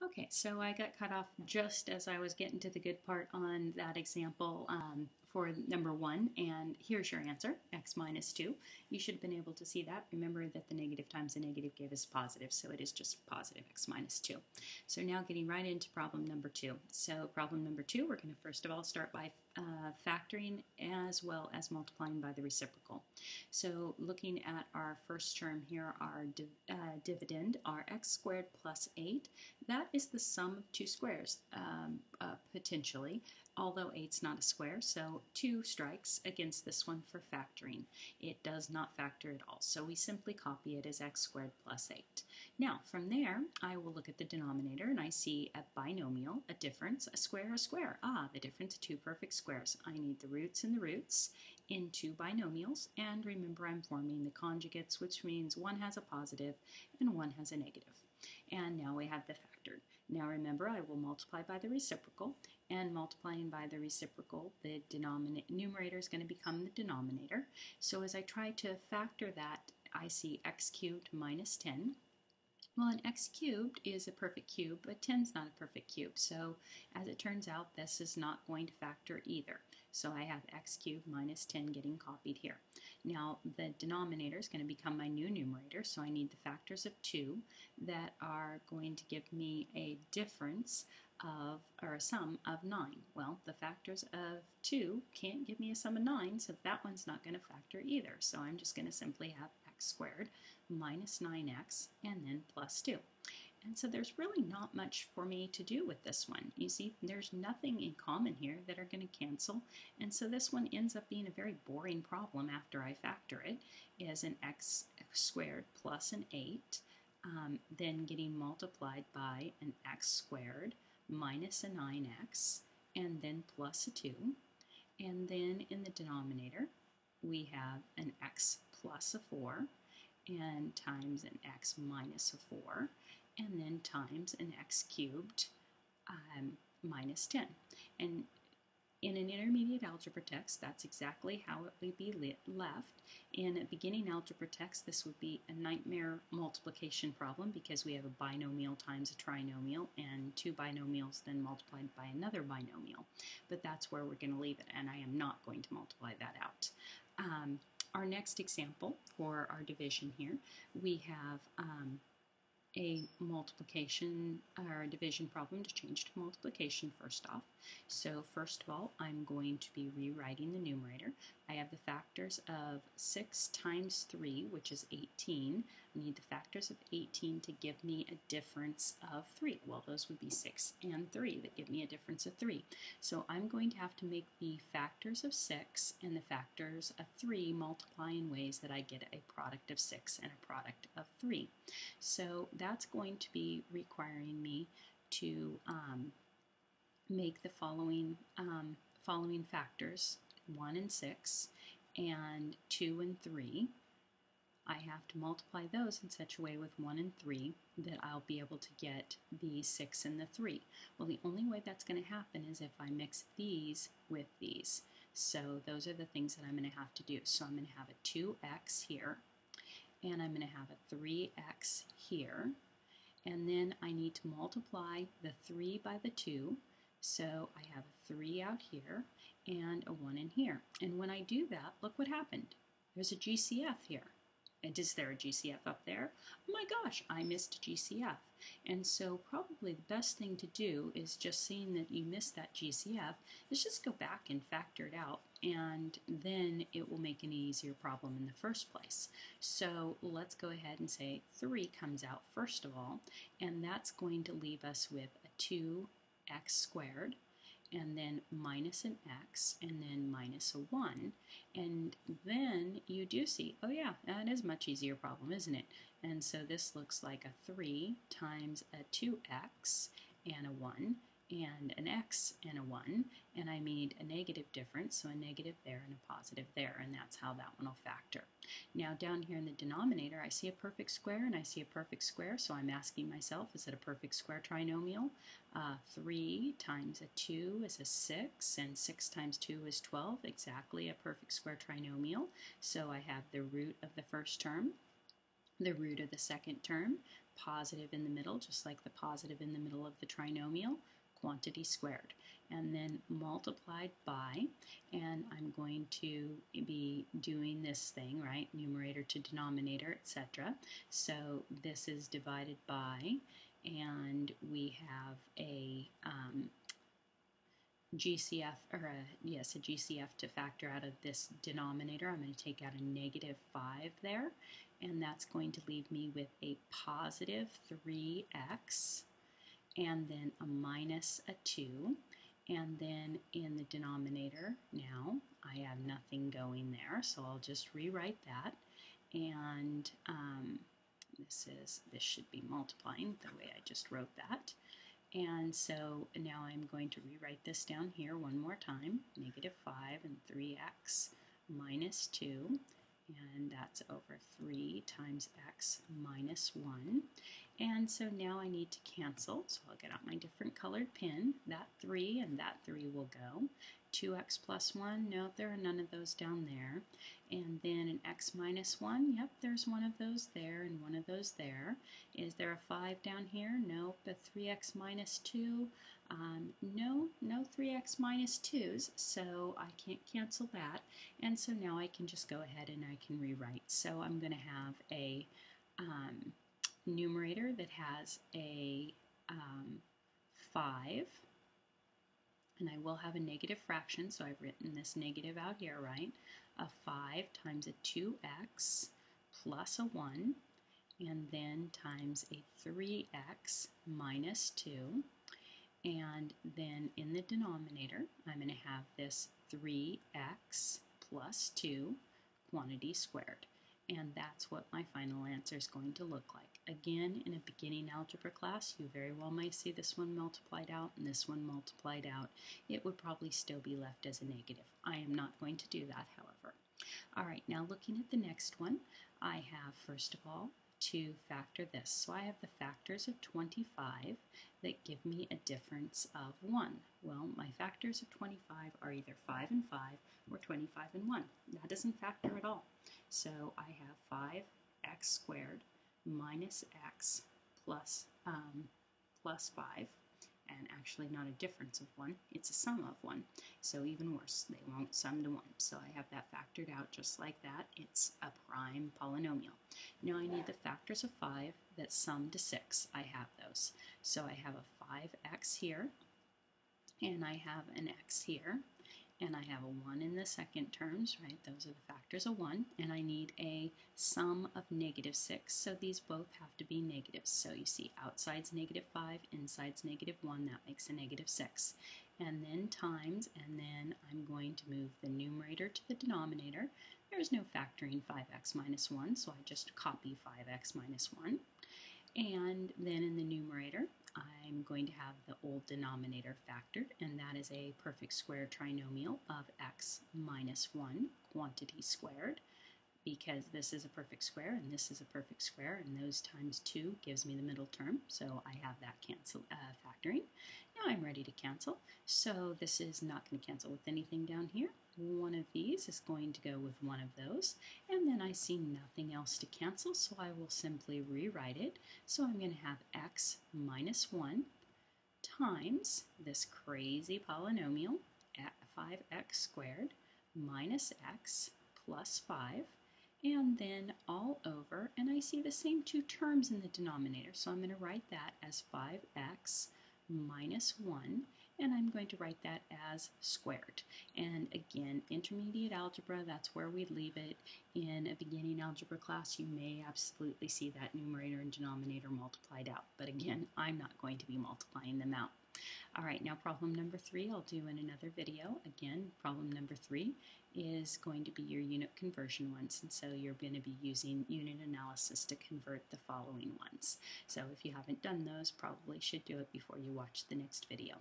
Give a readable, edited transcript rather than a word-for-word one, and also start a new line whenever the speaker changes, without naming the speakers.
Okay, so I got cut off just as I was getting to the good part on that example for number 1, and here's your answer, x minus 2. You should have been able to see that. Remember that the negative times a negative gave us positive, so it is just positive x minus 2. So now getting right into problem number 2. So problem number 2, we're going to first of all start by factoring as well as multiplying by the reciprocal. So looking at our first term here, our dividend, our x squared plus 8, that is the sum of two squares, potentially, although 8's not a square, so 2 strikes against this one for factoring. It does not factor at all, so we simply copy it as x squared plus 8. Now, from there, I will look at the denominator, and I see a binomial, a difference, a square, a square. Ah, the difference of two perfect squares. I need the roots and the roots in two binomials, and remember I'm forming the conjugates, which means one has a positive and one has a negative. And now we have the factored. Now remember, I will multiply by the reciprocal, and multiplying by the reciprocal, the numerator is going to become the denominator. So as I try to factor that, I see x cubed minus 10. Well, an x cubed is a perfect cube, but 10's not a perfect cube. So as it turns out, this is not going to factor either. So I have x cubed minus 10 getting copied here. Now the denominator is going to become my new numerator, so I need the factors of 2 that are going to give me a difference of, or a sum of 9. Well, the factors of 2 can't give me a sum of 9, so that one's not going to factor either. So I'm just going to simply have x squared minus 9x and then plus 2. And so there's really not much for me to do with this one. You see, there's nothing in common here that are going to cancel, and so this one ends up being a very boring problem after I factor it, is an x squared plus an 8, then getting multiplied by an x squared minus a 9x, and then plus a 2. And then in the denominator, we have an x plus a 4, and times an x minus a 4, and then times an x cubed minus 10. And in an intermediate algebra text, that's exactly how it would be left. In a beginning algebra text, this would be a nightmare multiplication problem because we have a binomial times a trinomial and two binomials then multiplied by another binomial. But that's where we're going to leave it, and I am not going to multiply that out. Our next example for our division here, we have a multiplication or a division problem to change to multiplication first off. So first of all, I'm going to be rewriting the numerator. I have the factors of 6 times 3, which is 18. I need the factors of 18 to give me a difference of 3. Well, those would be 6 and 3 that give me a difference of 3. So I'm going to have to make the factors of 6 and the factors of 3 multiply in ways that I get a product of 6 and a product of 3. So that's going to be requiring me to make the following factors, 1 and 6, and 2 and 3. I have to multiply those in such a way with 1 and 3 that I'll be able to get the 6 and the 3. Well, the only way that's going to happen is if I mix these with these. So those are the things that I'm going to have to do. So I'm going to have a 2x here, and I'm going to have a 3x here, and then I need to multiply the 3 by the 2, so I have a 3 out here and a 1 in here. And when I do that, look what happened. There's a GCF here. And is there a GCF up there? Oh my gosh, I missed a GCF. And so probably the best thing to do is, just seeing that you missed that GCF, is just go back and factor it out, and then it will make an easier problem in the first place. So let's go ahead and say 3 comes out first of all, and that's going to leave us with a 2x squared, and then minus an x, and then minus a 1. And then you do see, oh yeah, that is a much easier problem, isn't it? And so this looks like a 3 times a 2x and a 1, and an x and a 1, and I need a negative difference, so a negative there and a positive there, and that's how that one will factor. Now down here in the denominator, I see a perfect square and I see a perfect square, so I'm asking myself, is it a perfect square trinomial? 3 times a 2 is a 6, and 6 times 2 is 12, exactly a perfect square trinomial. So I have the root of the first term, the root of the second term, positive in the middle, just like the positive in the middle of the trinomial, quantity squared, and then multiplied by, and I'm going to be doing this thing, right, numerator to denominator, etc. So this is divided by, and we have a GCF, or a GCF to factor out of this denominator. I'm going to take out a negative 5 there, and that's going to leave me with a positive 3x, and then a minus a 2, and then in the denominator now I have nothing going there, so I'll just rewrite that, and this should be multiplying the way I just wrote that. And so now I'm going to rewrite this down here one more time, negative 5 and 3x minus 2, and that's over 3 times x minus 1. And so now I need to cancel, so I'll get out my different colored pen. That 3 and that 3 will go. 2x plus 1, no, there are none of those down there. And then an x minus 1, yep, there's one of those there and one of those there. Is there a 5 down here? Nope. A 3x minus 2, no 3x minus 2's, so I can't cancel that. And so now I can just go ahead and I can rewrite. So I'm going to have a numerator that has a 5, and I will have a negative fraction, so I've written this negative out here, right? A 5 times a 2x plus a 1, and then times a 3x minus 2, and then in the denominator I'm going to have this 3x plus 2 quantity squared. And that's what my final answer is going to look like. Again, in a beginning algebra class, you very well might see this one multiplied out and this one multiplied out. It would probably still be left as a negative. I am not going to do that, however. All right, now looking at the next one, I have, first of all, to factor this. So I have the factors of 25 that give me a difference of 1. Well, my factors of 25 are either 5 and 5 or 25 and 1. That doesn't factor at all. So I have 5x squared minus x plus 5, and actually not a difference of 1, it's a sum of 1. So even worse, they won't sum to 1. So I have that factored out just like that. It's a prime polynomial. Now I need the factors of 5 that sum to 6. I have those. So I have a 5x here, and I have an x here, and I have a 1 in the second terms, right? Those are the factors of 1, and I need a sum of negative 6, so these both have to be negatives. So you see outside's negative 5, inside's negative 1, that makes a negative 6. And then times, and then I'm going to move the numerator to the denominator. There's no factoring 5x minus 1, so I just copy 5x minus 1. And then in the numerator, I'm going to have the old denominator factored, and that is a perfect square trinomial of x minus 1 quantity squared, because this is a perfect square and this is a perfect square, and those times 2 gives me the middle term, so I have that factoring. Now I'm ready to cancel, so this is not going to cancel with anything down here. One of these is going to go with one of those, and then I see nothing else to cancel, so I will simply rewrite it. So I'm going to have x minus 1 times this crazy polynomial at 5x squared minus x plus 5, and then all over, and I see the same two terms in the denominator, so I'm going to write that as 5x minus 1, and I'm going to write that as squared. And again, intermediate algebra, that's where we leave it. In a beginning algebra class, you may absolutely see that numerator and denominator multiplied out, but again, I'm not going to be multiplying them out. All right, now problem number 3 I'll do in another video. Again, problem number 3 is going to be your unit conversion ones, and so you're going to be using unit analysis to convert the following ones. So if you haven't done those, probably should do it before you watch the next video.